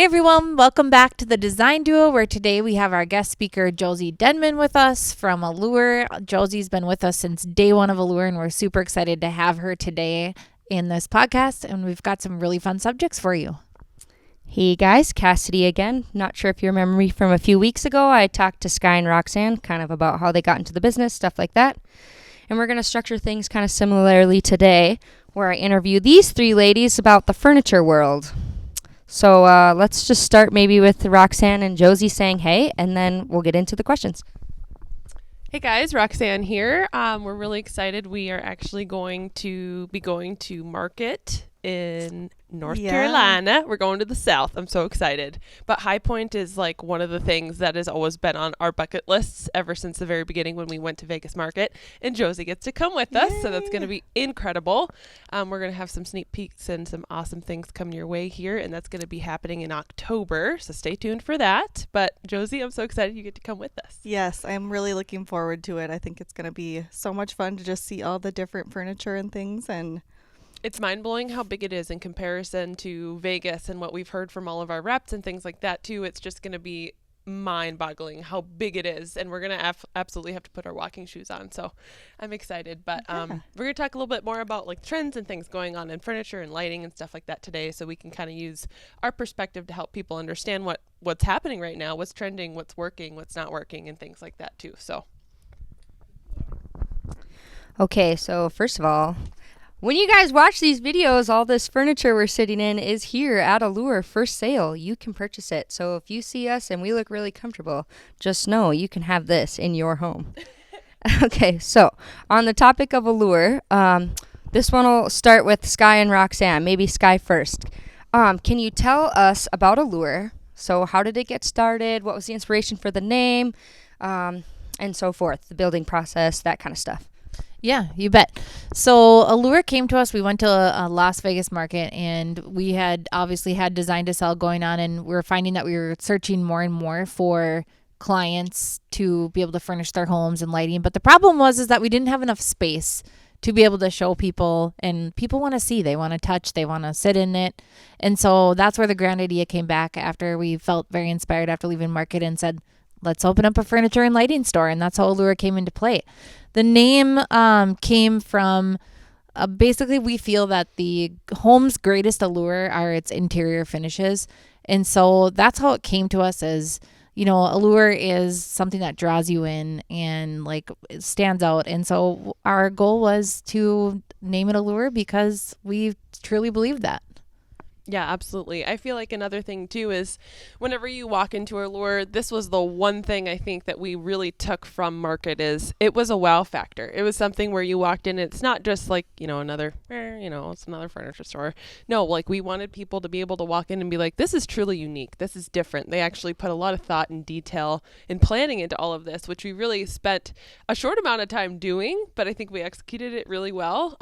Hey everyone, welcome back to the Design Duo, where today we have our guest speaker Josie Denman with us from Allure. Josie's been with us since day one of Allure, and we're super excited to have her today in this podcast, and we've got some really fun subjects for you. Hey guys, Cassidy again. Not sure if you remember me from a few weeks ago. I talked to Sky and Roxanne kind of about how they got into the business, stuff like that. And we're going to structure things kind of similarly today, where I interview these three ladies about the furniture world. So let's just start maybe with Roxanne and Josie saying hey, and then we'll get into the questions. Hey guys, Roxanne here. We're really excited. We are actually going to be going to market in North Carolina. We're going to the South. I'm so excited. But High Point is like one of the things that has always been on our bucket lists ever since the very beginning when we went to Vegas Market. And Josie gets to come with us, so that's going to be incredible. We're going to have some sneak peeks and some awesome things coming your way here, and that's going to be happening in October, so stay tuned for that. But Josie, I'm so excited you get to come with us. Yes, I'm really looking forward to it. I think it's going to be so much fun to just see all the different furniture and things, and it's mind-blowing how big it is in comparison to Vegas and what we've heard from all of our reps and things like that too. It's just going to be mind-boggling how big it is, and we're going to absolutely have to put our walking shoes on. So I'm excited, but we're going to talk a little bit more about like trends and things going on in furniture and lighting and stuff like that today, so we can kind of use our perspective to help people understand what's happening right now, what's trending, what's working, what's not working, and things like that too. So Okay, so first of all, when you guys watch these videos, all this furniture we're sitting in is here at Allure for sale. You can purchase it. So if you see us and we look really comfortable, just know you can have this in your home. Okay, so on the topic of Allure, this one will start with Sky and Roxanne. Maybe Sky first. Can you tell us about Allure? So how did it get started? What was the inspiration for the name? And so forth, the building process, that kind of stuff. Yeah, you bet. So Allure came to us. We went to a Las Vegas market, and we had obviously had design to sell going on, and we were finding that we were searching more and more for clients to be able to furnish their homes and lighting. But the problem was that we didn't have enough space to be able to show people, and people want to see, they want to touch, they want to sit in it. And so that's where the grand idea came back after we felt very inspired after leaving market and said, let's open up a furniture and lighting store. And that's how Allure came into play. The name came from basically we feel that the home's greatest allure are its interior finishes. And so that's how it came to us as, you know, Allure is something that draws you in and like it stands out. And so our goal was to name it Allure because we truly believe that. yeah, absolutely. I feel like another thing too is whenever you walk into Allure, this was the one thing I think that we really took from market is it was a wow factor. It was something where you walked in, and it's not just like, it's another furniture store. No, like we wanted people to be able to walk in and be like, this is truly unique. This is different. They actually put a lot of thought and detail and planning into all of this, which we really spent a short amount of time doing, but I think we executed it really well.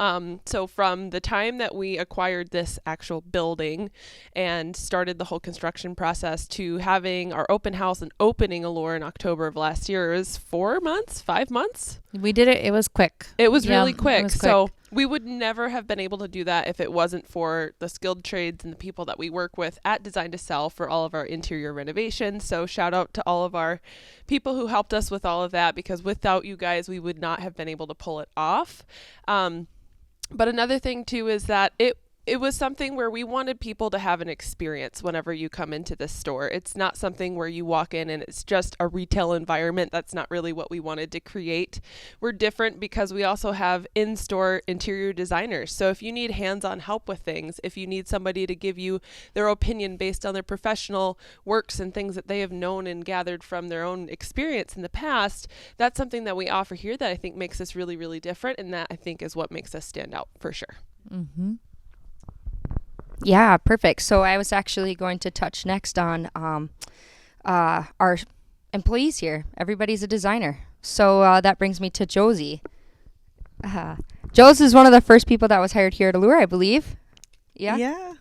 So from the time that we acquired this actual building and started the whole construction process to having our open house and opening Allure in October of last year is 5 months. We did it. It was quick. It was really It quick. was quick. So we would never have been able to do that if it wasn't for the skilled trades and the people that we work with at Design to Sell for all of our interior renovations. So shout out to all of our people who helped us with all of that, because without you guys, we would not have been able to pull it off. But another thing too is that it was something where we wanted people to have an experience whenever you come into this store. It's not something where you walk in and it's just a retail environment. That's not really what we wanted to create. We're different because we also have in-store interior designers. So if you need hands-on help with things, if you need somebody to give you their opinion based on their professional works and things that they have known and gathered from their own experience in the past, that's something that we offer here that I think makes us really, really different. And that I think is what makes us stand out for sure. Mm-hmm. Yeah, perfect. So I was actually going to touch next on our employees here. Everybody's a designer. So that brings me to Josie. Josie is one of the first people that was hired here at Allure, I believe. Yeah.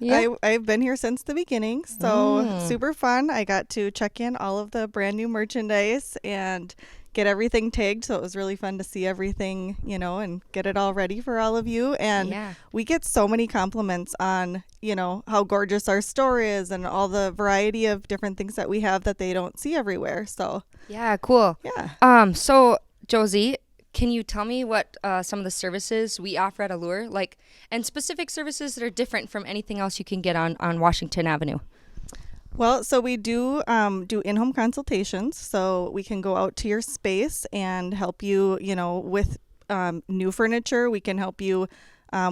I've been here since the beginning, so super fun. I got to check in all of the brand new merchandise and get everything tagged. So it was really fun to see everything, and get it all ready for all of you. And we get so many compliments on, how gorgeous our store is and all the variety of different things that we have that they don't see everywhere. So yeah, cool. Yeah. So Josie, can you tell me what some of the services we offer at Allure, and specific services that are different from anything else you can get on Washington Avenue? Well, so we do in-home consultations. So we can go out to your space and help you, with new furniture. We can help you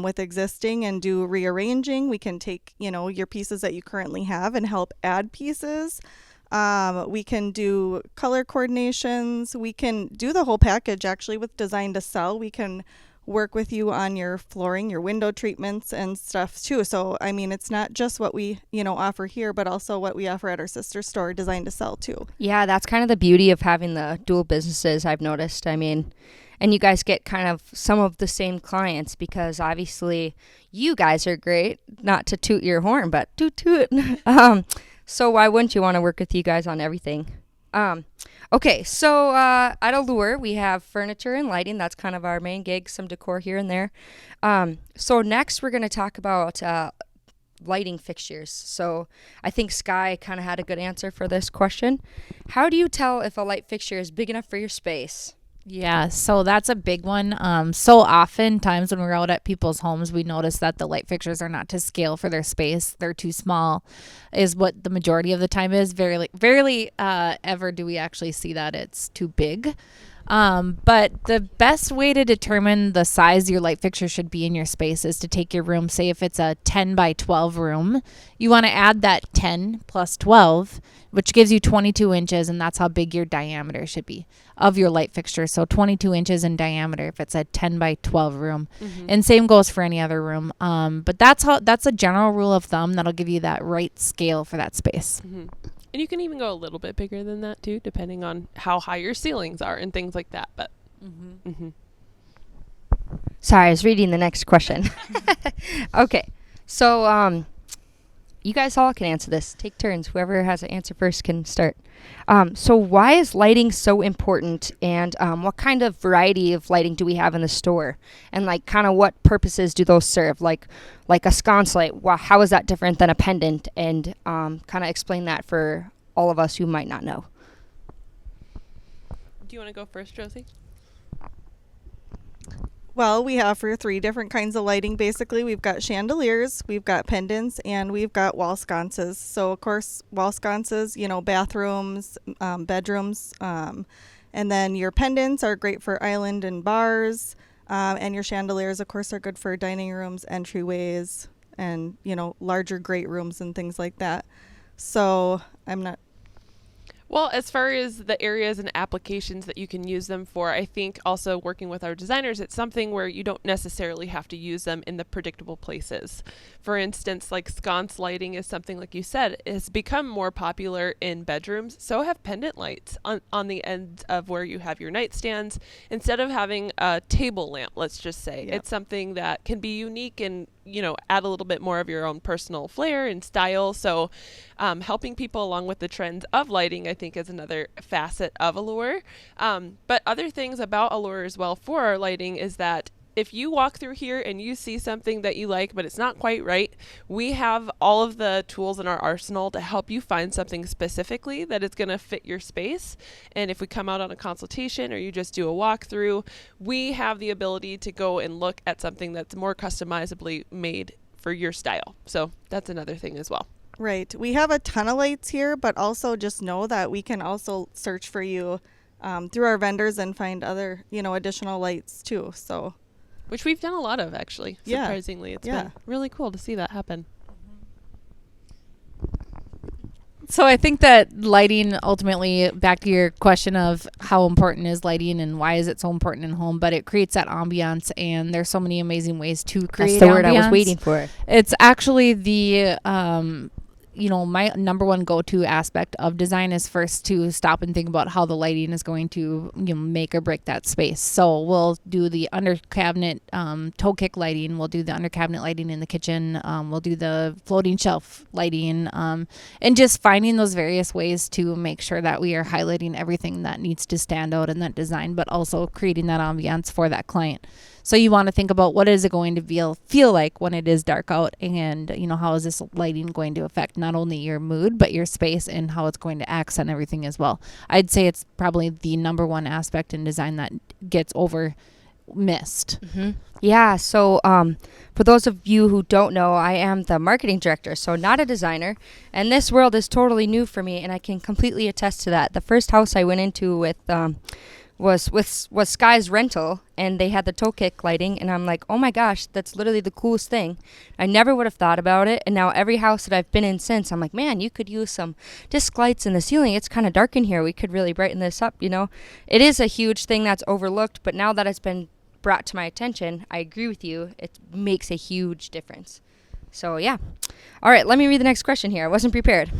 with existing and do rearranging. We can take, your pieces that you currently have and help add pieces. We can do color coordinations. We can do the whole package actually with Design to Sell. We can work with you on your flooring, your window treatments and stuff too. So, I mean, it's not just what we, offer here, but also what we offer at our sister store, Design to Sell too. Yeah, that's kind of the beauty of having the dual businesses, I've noticed. I mean, and you guys get kind of some of the same clients because obviously you guys are great, not to toot your horn, but toot toot. So why wouldn't you want to work with you guys on everything? Okay, so at Allure, we have furniture and lighting. That's kind of our main gig, some decor here and there. So next, we're going to talk about lighting fixtures. So I think Sky kind of had a good answer for this question. How do you tell if a light fixture is big enough for your space? Yeah, so that's a big one. So often times when we're out at people's homes, we notice that the light fixtures are not to scale for their space. They're too small, is what the majority of the time is. Rarely ever do we actually see that it's too big. But the best way to determine the size your light fixture should be in your space is to take your room. Say if it's a 10 by 12 room, you want to add that 10 plus 12, which gives you 22 inches, and that's how big your diameter should be of your light fixture. So 22 inches in diameter if it's a 10 by 12 room. And same goes for any other room. But that's a general rule of thumb that'll give you that right scale for that space. And you can even go a little bit bigger than that too, depending on how high your ceilings are and things like that. But Sorry, I was reading the next question. Okay, so you guys all can answer this. Take turns. Whoever has an answer first can start. So why is lighting so important, and what kind of variety of lighting do we have in the store? And kind of what purposes do those serve? Like a sconce light, how is that different than a pendant? And kind of explain that for all of us who might not know. do you want to go first, Josie? Well, we offer 3 different kinds of lighting. Basically, we've got chandeliers, we've got pendants, and we've got wall sconces. So, of course, wall sconces, bathrooms, bedrooms. And then your pendants are great for island and bars. And your chandeliers, of course, are good for dining rooms, entryways, and, larger great rooms and things like that. So, Well, as far as the areas and applications that you can use them for, I think also working with our designers, it's something where you don't necessarily have to use them in the predictable places. For instance, like sconce lighting is something, like you said, has become more popular in bedrooms. So have pendant lights on the end of where you have your nightstands. Instead of having a table lamp, let's just say, it's something that can be unique and add a little bit more of your own personal flair and style. So helping people along with the trends of lighting, I think, is another facet of Allure. But other things about Allure as well for our lighting is that if you walk through here and you see something that you like, but it's not quite right, we have all of the tools in our arsenal to help you find something specifically that is going to fit your space. And if we come out on a consultation or you just do a walkthrough, we have the ability to go and look at something that's more customizably made for your style. So that's another thing as well. Right. We have a ton of lights here, but also just know that we can also search for you through our vendors and find other, additional lights too. So, which we've done a lot of, actually. Surprisingly, it's been really cool to see that happen. So I think that lighting, ultimately, back to your question of how important is lighting and why is it so important in home, but it creates that ambiance, and there's so many amazing ways to create That's the word ambiance. I was waiting for. It's actually the my number one go-to aspect of design is first to stop and think about how the lighting is going to make or break that space. So we'll do the under cabinet toe kick lighting. We'll do the under cabinet lighting in the kitchen. We'll do the floating shelf lighting, and just finding those various ways to make sure that we are highlighting everything that needs to stand out in that design, but also creating that ambiance for that client. So you want to think about what is it going to feel like when it is dark out, and how is this lighting going to affect not only your mood but your space, and how it's going to accent everything as well. I'd say it's probably the number one aspect in design that gets missed. Mm-hmm. Yeah. So for those of you who don't know, I am the marketing director, so not a designer. And this world is totally new for me, and I can completely attest to that. The first house I went into was Sky's Rental, and they had the toe kick lighting, and I'm like, oh my gosh, that's literally the coolest thing. I never would have thought about it, and now every house that I've been in since, I'm like, man, you could use some disc lights in the ceiling. It's kind of dark in here. We could really brighten this up, It is a huge thing that's overlooked, but now that it's been brought to my attention, I agree with you. It makes a huge difference. So, yeah. All right, let me read the next question here. I wasn't prepared.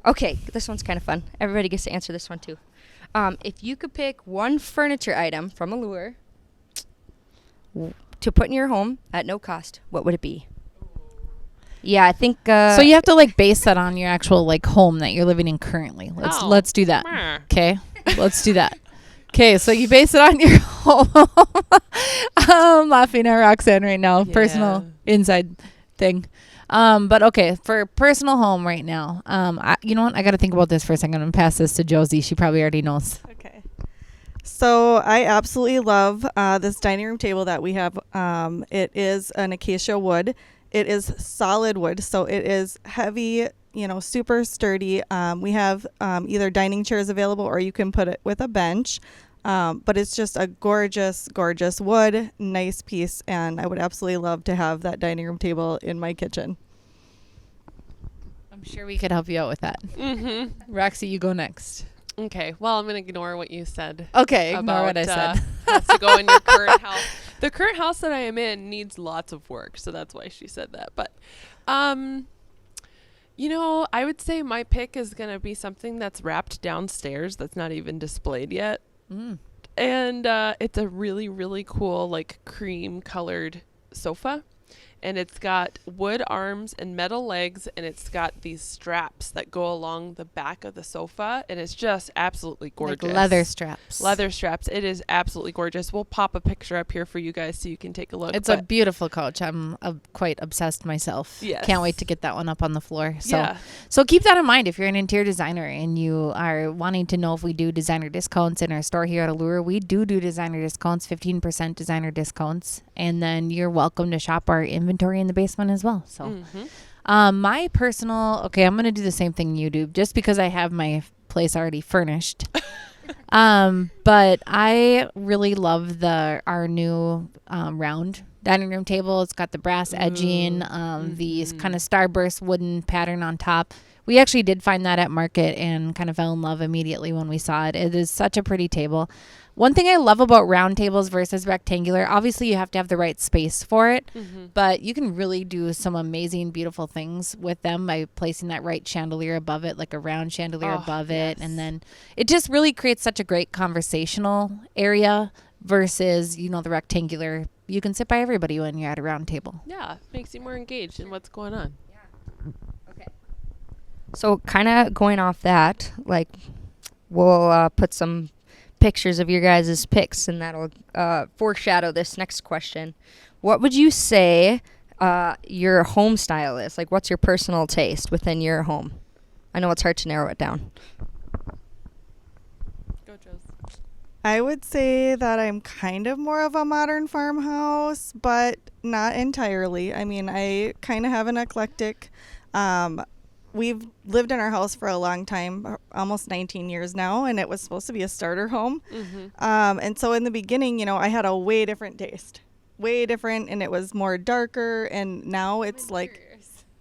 Okay, this one's kind of fun. Everybody gets to answer this one, too. If you could pick one furniture item from Allure to put in your home at no cost, what would it be? Yeah, I think. So you have to base that on your actual home that you're living in currently. Let's do that. Okay, let's do that. Okay, so you base it on your home. I'm laughing at Roxanne right now. Yeah. Personal inside thing. But okay, for personal home right now, you know what? I got to think about this for a second. I'm going to pass this to Josie. She probably already knows. Okay. So I absolutely love this dining room table that we have. It is an acacia wood. It is solid wood, so it is heavy, super sturdy. We have either dining chairs available, or you can put it with a bench. But it's just a gorgeous, gorgeous wood, nice piece, and I would absolutely love to have that dining room table in my kitchen. I'm sure we could help you out with that. Mm-hmm. Roxy, you go next. Okay. Well, I'm going to ignore what you said. Okay, ignore what I said. Has to go in your current house. The current house that I am in needs lots of work, so that's why she said that. But, I would say my pick is going to be something that's wrapped downstairs that's not even displayed yet. Mm. And it's a really, really cool, cream colored sofa. And it's got wood arms and metal legs, and it's got these straps that go along the back of the sofa, and it's just absolutely gorgeous. Like leather straps. Leather straps. It is absolutely gorgeous. We'll pop a picture up here for you guys so you can take a look. It's a beautiful couch. I'm quite obsessed myself. Yes. Can't wait to get that one up on the floor. So keep that in mind if you're an interior designer and you are wanting to know if we do designer discounts in our store here at Allure. We do designer discounts, 15% designer discounts, and then you're welcome to shop our inventory in the basement as well. So my personal, I'm going to do the same thing you do just because I have my place already furnished. But I really love our new round dining room table. It's got the brass edging, the kind of starburst wooden pattern on top. We actually did find that at market and kind of fell in love immediately when we saw it. It is such a pretty table. One thing I love about round tables versus rectangular, obviously you have to have the right space for it, but you can really do some amazing, beautiful things with them by placing that right chandelier above it, like a round chandelier above it. And then it just really creates such a great conversational area versus, the rectangular. You can sit by everybody when you're at a round table. Yeah, makes you more engaged in what's going on. Yeah. Okay. So kind of going off that, we'll put some pictures of your guys' picks, and that'll foreshadow this next question. What would you say your home style is? What's your personal taste within your home? I know it's hard to narrow it down. Go, Josie. I would say that I'm kind of more of a modern farmhouse, but not entirely. I mean, I kind of have an eclectic. We've lived in our house for a long time, almost 19 years now, and it was supposed to be a starter home. And so in the beginning, I had a way different taste, way different, and it was more darker, and now it's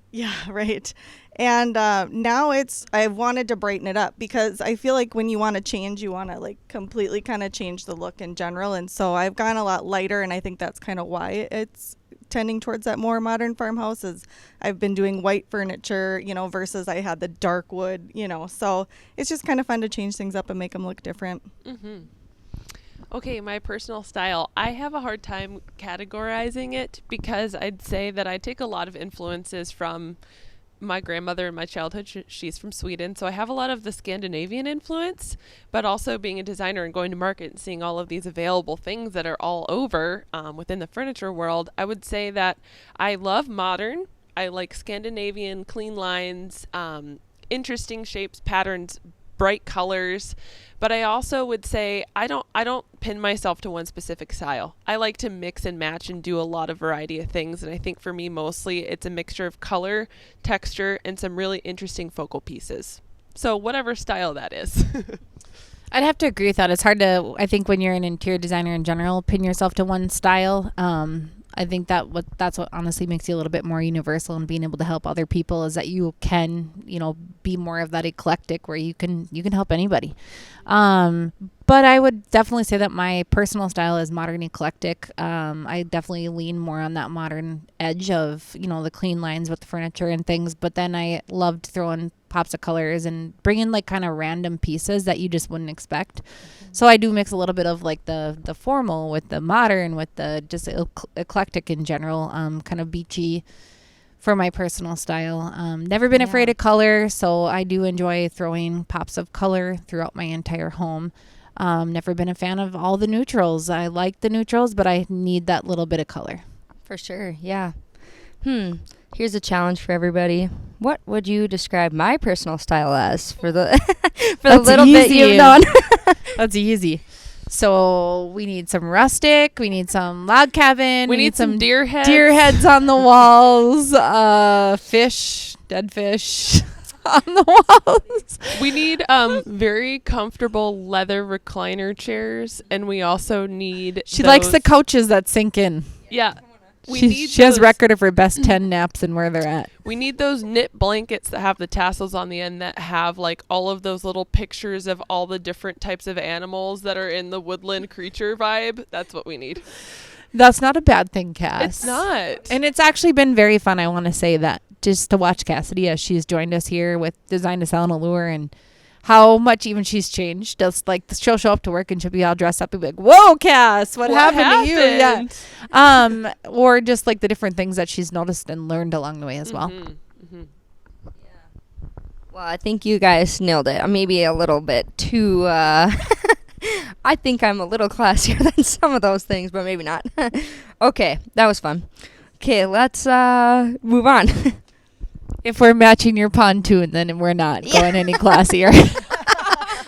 yeah, right. And now I wanted to brighten it up because I feel like when you want to change, you want to completely kind of change the look in general. And so I've gone a lot lighter, and I think that's kind of why it's tending towards that more modern farmhouses. I've been doing white furniture, versus I had the dark wood, so it's just kind of fun to change things up and make them look different. Okay, my personal style. I have a hard time categorizing it because I'd say that I take a lot of influences from my grandmother in my childhood. She's from Sweden, so I have a lot of the Scandinavian influence, but also being a designer and going to market and seeing all of these available things that are all over within the furniture world, I would say that I love modern. I like Scandinavian, clean lines, interesting shapes, patterns, bright colors, but I also would say I don't pin myself to one specific style. I like to mix and match and do a lot of variety of things, and I think for me mostly it's a mixture of color, texture, and some really interesting focal pieces. So whatever style that is. I'd have to agree with that. It's hard to, I think when you're an interior designer in general, pin yourself to one style. I think that's what honestly makes you a little bit more universal and being able to help other people is that you can, be more of that eclectic where you can help anybody. But I would definitely say that my personal style is modern eclectic. I definitely lean more on that modern edge of, the clean lines with the furniture and things. But then I loved throwing pops of colors and bringing like kind of random pieces that you just wouldn't expect. So I do mix a little bit of like the formal with the modern with the just eclectic in general, kind of beachy for my personal style. Never been afraid of color, so I do enjoy throwing pops of color throughout my entire home. Never been a fan of all the neutrals. I like the neutrals, but I need that little bit of color. For sure, yeah. Here's a challenge for everybody. What would you describe my personal style as for the little bit you've known? That's easy. So we need some rustic. We need some log cabin. We need some deer heads. Deer heads on the walls. Fish, dead fish on the walls. We need very comfortable leather recliner chairs, and we also need. She likes the couches that sink in. Yeah. She has record of her best 10 naps and where they're at. We need those knit blankets that have the tassels on the end that have like all of those little pictures of all the different types of animals that are in the woodland creature vibe. That's what we need. That's not a bad thing, Cass. It's not. And it's actually been very fun. I want to say that just to watch Cassidy as she's joined us here with Design to Sell and Allure and how much even she's changed. Just like she'll show up to work and she'll be all dressed up and be like, "Whoa, Cass, what happened to you?" Yeah. Or just like the different things that she's noticed and learned along the way as well. Yeah. Well, I think you guys nailed it. Maybe a little bit too. I think I'm a little classier than some of those things, but maybe not. Okay, that was fun. Okay, let's move on. If we're matching your pontoon, then we're not going any classier.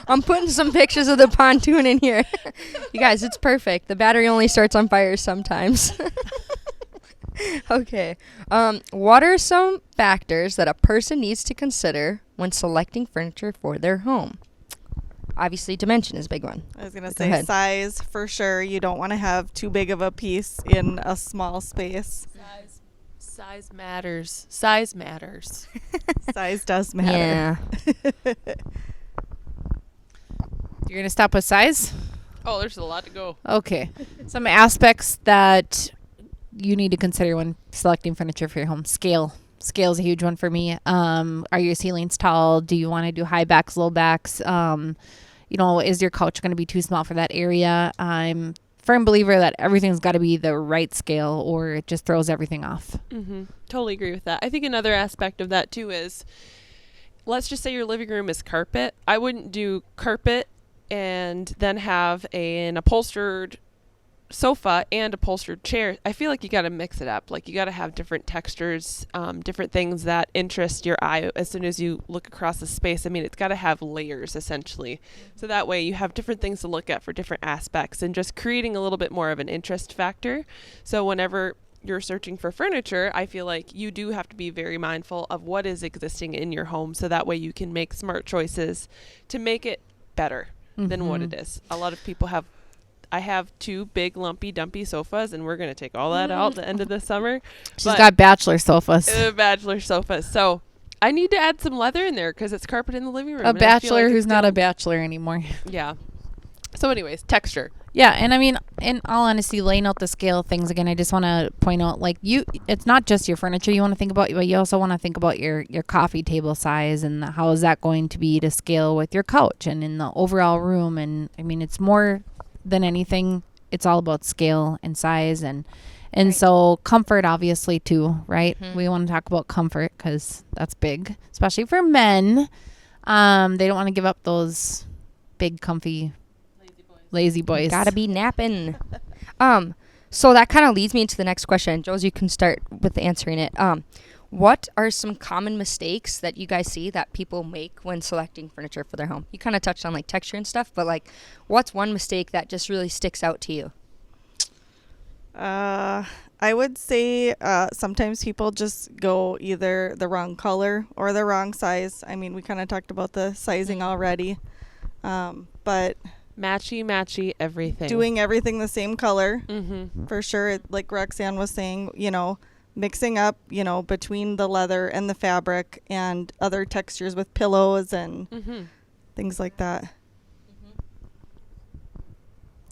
I'm putting some pictures of the pontoon in here. You guys, it's perfect. The battery only starts on fire sometimes. Okay. What are some factors that a person needs to consider when selecting furniture for their home? Obviously, dimension is a big one. I was going to say size for sure. You don't want to have too big of a piece in a small space. Size matters. Size matters. Size does matter. Yeah. You're going to stop with size? Oh, there's a lot to go. Okay. Some aspects that you need to consider when selecting furniture for your home. Scale. Scale is a huge one for me. Are your ceilings tall? Do you want to do high backs, low backs? Is your couch going to be too small for that area? I'm firm believer that everything's got to be the right scale or it just throws everything off. Totally agree with that. I think another aspect of that too is, let's just say your living room is carpet. I wouldn't do carpet and then have an upholstered sofa and upholstered chair. I feel like you got to mix it up. Like you got to have different textures, different things that interest your eye as soon as you look across the space. I mean, it's got to have layers essentially. So that way you have different things to look at for different aspects and just creating a little bit more of an interest factor. So whenever you're searching for furniture, I feel like you do have to be very mindful of what is existing in your home. So that way you can make smart choices to make it better than what it is. A lot of people I have 2 big lumpy dumpy sofas and we're going to take all that out at the end of the summer. She's got bachelor sofas. Bachelor sofas. So I need to add some leather in there because it's carpet in the living room. A bachelor who's not a bachelor anymore. Yeah. So anyways, texture. Yeah, and I mean, in all honesty, laying out the scale things again, I just want to point out, like, it's not just your furniture you want to think about, but you also want to think about your coffee table size and how is that going to be to scale with your couch and in the overall room. And I mean, it's more than anything, it's all about scale and size and Right. so comfort, obviously, too, right? Mhm. We want to talk about comfort because that's big, especially for men. They don't want to give up those big, comfy, lazy boys. Gotta be napping. So that kind of leads me into the next question. Josie, you can start with answering it. What are some common mistakes that you guys see that people make when selecting furniture for their home? You kind of touched on like texture and stuff, but like, what's one mistake that just really sticks out to you? I would say sometimes people just go either the wrong color or the wrong size. I mean, we kind of talked about the sizing already, but Matchy everything. doing everything the same color Mm-hmm. for sure. Like Roxanne was saying, mixing up, between the leather and the fabric and other textures with pillows and Mm-hmm. things like that.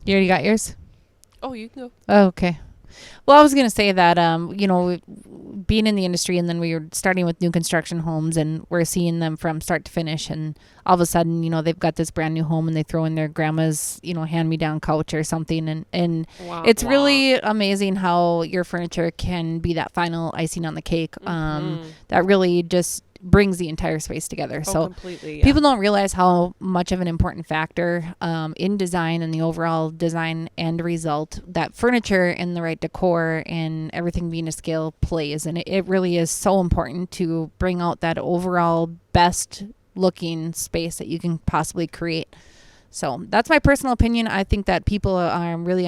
You already got yours? Oh, you can go. Oh, okay. Well, I was going to say that, being in the industry and then we were starting with new construction homes and we're seeing them from start to finish. And all of a sudden, they've got this brand new home and they throw in their grandma's, hand-me-down couch or something. And Wow. it's really amazing how your furniture can be that final icing on the cake. Mhm. That really just brings the entire space together. Oh, So completely. Yeah. people don't realize how much of an important factor in design and the overall design end result that furniture and the right decor and everything being to scale plays. And it really is so important to bring out that overall best looking space that you can possibly create. So that's my personal opinion. I think that people really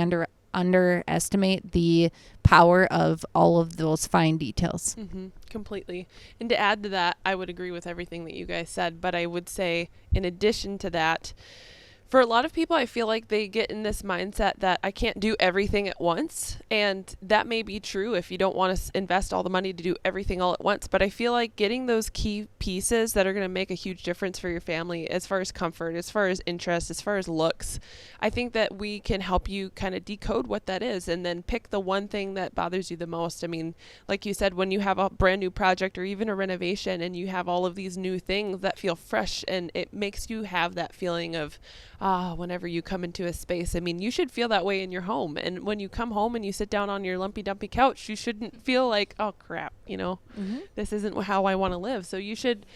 underestimate the power of all of those fine details. Mm-hmm. Completely. And to add to that, I would agree with everything that you guys said, but I would say in addition to that, for a lot of people, I feel like they get in this mindset that I can't do everything at once. And that may be true if you don't want to invest all the money to do everything all at once. But I feel like getting those key pieces that are going to make a huge difference for your family as far as comfort, as far as interest, as far as looks, I think that we can help you kind of decode what that is and then pick the one thing that bothers you the most. I mean, like you said, when you have a brand new project or even a renovation and you have all of these new things that feel fresh and it makes you have that feeling of, whenever you come into a space. I mean, you should feel that way in your home. And when you come home and you sit down on your lumpy dumpy couch, you shouldn't feel like, oh crap, this isn't how I want to live. So you should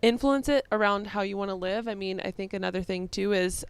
influence it around how you want to live. I mean, I think another thing too is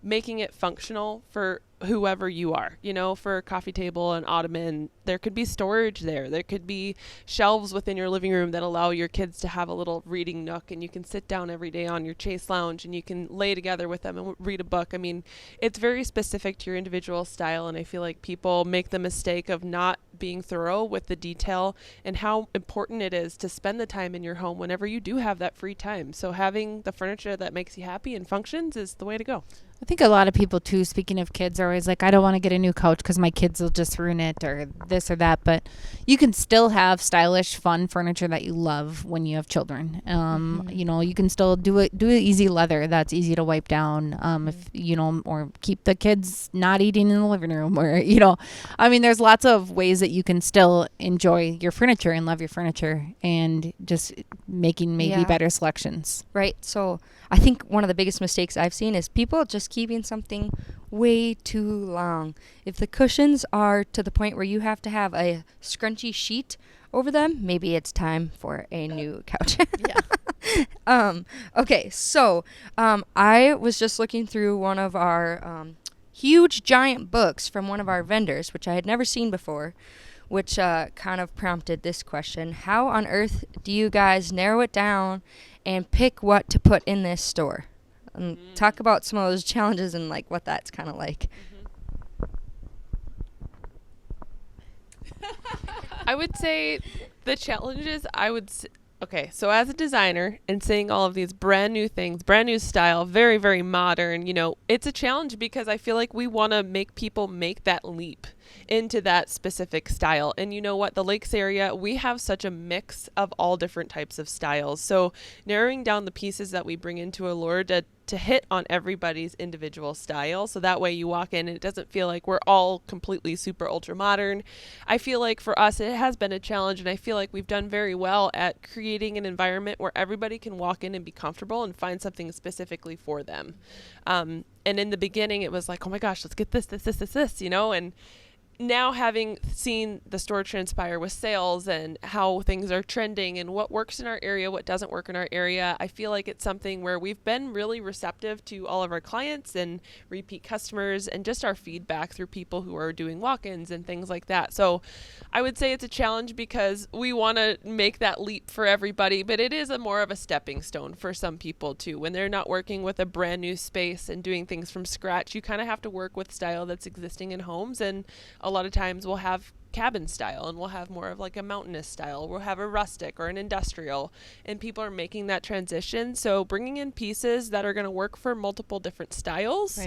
making it functional for whoever you are, for a coffee table, an ottoman. There could be storage there. There could be shelves within your living room that allow your kids to have a little reading nook, and you can sit down every day on your Chase lounge and you can lay together with them and read a book. I mean, it's very specific to your individual style, and I feel like people make the mistake of not being thorough with the detail and how important it is to spend the time in your home whenever you do have that free time. So having the furniture that makes you happy and functions is the way to go. I think a lot of people too, speaking of kids, are always like, I don't want to get a new couch because my kids will just ruin it or this or that. But you can still have stylish, fun furniture that you love when you have children. You can still do it easy leather that's easy to wipe down. If or keep the kids not eating in the living room, or I mean, there's lots of ways that you can still enjoy your furniture and love your furniture, and just making maybe better selections. Right. So I think one of the biggest mistakes I've seen is people just keeping something way too long. If the cushions are to the point where you have to have a scrunchy sheet over them, maybe it's time for a new couch. Okay. So I was just looking through one of our huge giant books from one of our vendors, which I had never seen before, which kind of prompted this question. How on earth do you guys narrow it down and pick what to put in this store? And talk about some of those challenges and like what that's kind of like. I would say the challenges okay, so as a designer and seeing all of these brand new things, brand new style, very, very modern, it's a challenge because I feel like we want to make people make that leap. into that specific style. And you know what? The lakes area, we have such a mix of all different types of styles. So narrowing down the pieces that we bring into Allure to hit on everybody's individual style. So that way you walk in and it doesn't feel like we're all completely super ultra modern. I feel like for us, it has been a challenge, and I feel like we've done very well at creating an environment where everybody can walk in and be comfortable and find something specifically for them. And in the beginning, it was like, oh my gosh, let's get this, and now having seen the store transpire with sales and how things are trending and what works in our area, what doesn't work in our area, I feel like it's something where we've been really receptive to all of our clients and repeat customers and just our feedback through people who are doing walk-ins and things like that. So I would say it's a challenge because we want to make that leap for everybody, but it is more of a stepping stone for some people too. When they're not working with a brand new space and doing things from scratch, you kind of have to work with style that's existing in homes, and a lot of times we'll have cabin style and we'll have more of like a mountainous style. We'll have a rustic or an industrial, and people are making that transition. So bringing in pieces that are going to work for multiple different styles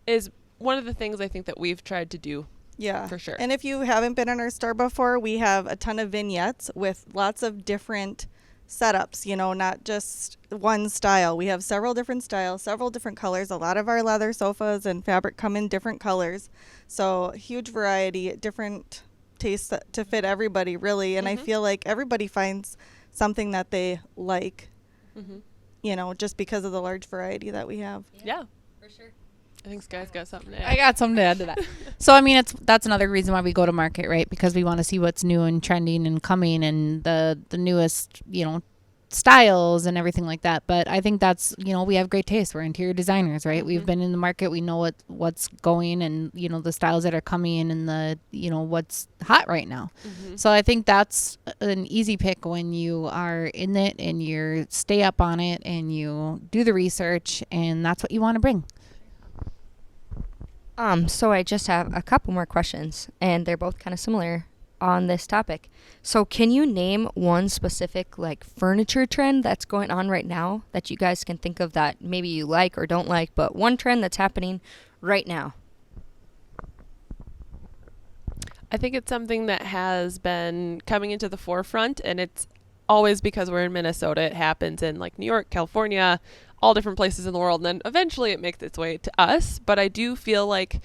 is one of the things I think that we've tried to do. Yeah, for sure. And if you haven't been in our store before, we have a ton of vignettes with lots of different setups, not just one style. We have several different styles, several different colors. A lot of our leather sofas and fabric come in different colors. So huge variety, different tastes to fit everybody, really. And I feel like everybody finds something that they like, just because of the large variety that we have. Yeah, for sure. I think Sky's got something to add. I got something to add to that. So, I mean, that's another reason why we go to market, right? Because we want to see what's new and trending and coming and the newest, styles and everything like that. But I think that's, we have great taste. We're interior designers, right? We've been in the market. We know what's going and, the styles that are coming and the, what's hot right now. So I think that's an easy pick when you are in it and you stay up on it and you do the research, and that's what you want to bring. So I just have a couple more questions, and they're both kind of similar on this topic. So can you name one specific furniture trend that's going on right now that you guys can think of that maybe you like or don't like, but one trend that's happening right now? I think it's something that has been coming into the forefront, and it's always because we're in Minnesota. It happens in New York, California, all different places in the world, and then eventually it makes its way to us. But I do feel like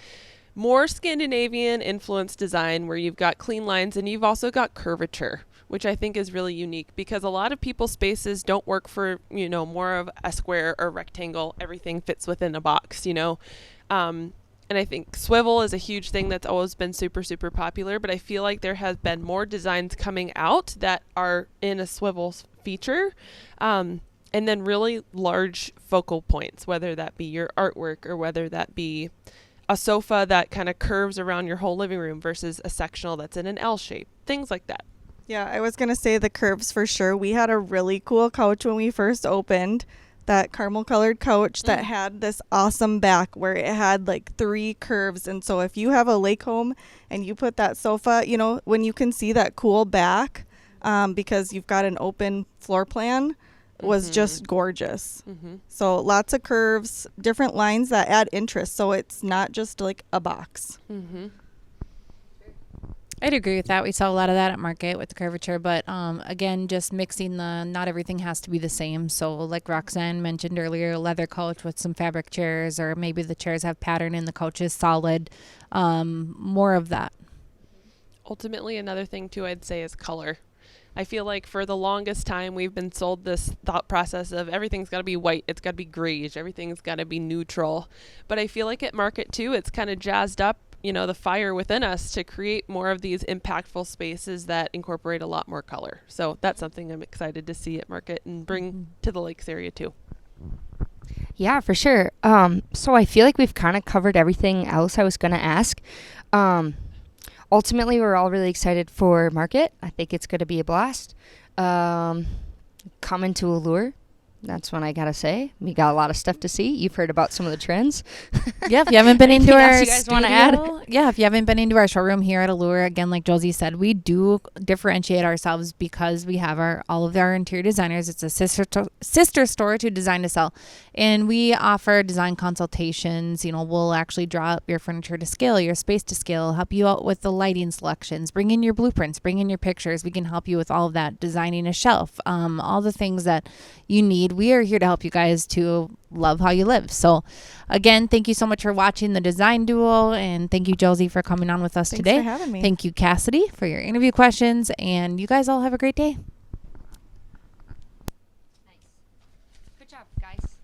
more Scandinavian influenced design where you've got clean lines and you've also got curvature, which I think is really unique because a lot of people's spaces don't work for, more of a square or rectangle. Everything fits within a box, and I think swivel is a huge thing that's always been super, super popular, but I feel like there has been more designs coming out that are in a swivel feature. And then really large focal points, whether that be your artwork or whether that be a sofa that kind of curves around your whole living room versus a sectional that's in an L shape, things like that. Yeah, I was going to say the curves for sure. We had a really cool couch when we first opened, that caramel colored couch that had this awesome back where it had 3 curves. And so if you have a lake home and you put that sofa, when you can see that cool back, because you've got an open floor plan, was just gorgeous. So lots of curves, different lines that add interest. So it's not just a box. I'd agree with that. We saw a lot of that at market with the curvature, but again, just mixing not everything has to be the same. So like Roxanne mentioned earlier, a leather couch with some fabric chairs, or maybe the chairs have pattern and the couch is solid. More of that. Ultimately, another thing too, I'd say, is color. I feel like for the longest time we've been sold this thought process of everything's got to be white, it's got to be grayish, everything's got to be neutral. But I feel like at market too, it's kind of jazzed up, the fire within us to create more of these impactful spaces that incorporate a lot more color. So that's something I'm excited to see at market and bring to the lakes area too. Yeah, for sure. So I feel like we've kind of covered everything else I was going to ask. Ultimately, we're all really excited for market. I think it's going to be a blast. Coming to Allure. That's when I gotta say we got a lot of stuff to see. You've heard about some of the trends. Yeah, if you haven't been into Anything our else you guys wanna add? yeah, if you haven't been into our showroom here at Allure, again, like Josie said, we do differentiate ourselves because we have all of our interior designers. It's a sister store to Design to Sell, and we offer design consultations. We'll actually draw up your furniture to scale, your space to scale, help you out with the lighting selections, bring in your blueprints, bring in your pictures. We can help you with all of that, designing a shelf, all the things that you need. We are here to help you guys to love how you live. So again, thank you so much for watching the Design Duo, and thank you, Josie, for coming on with us Thanks today. for having me. Thank you, Cassidy, for your interview questions, and you guys all have a great day. Nice. Good job, guys.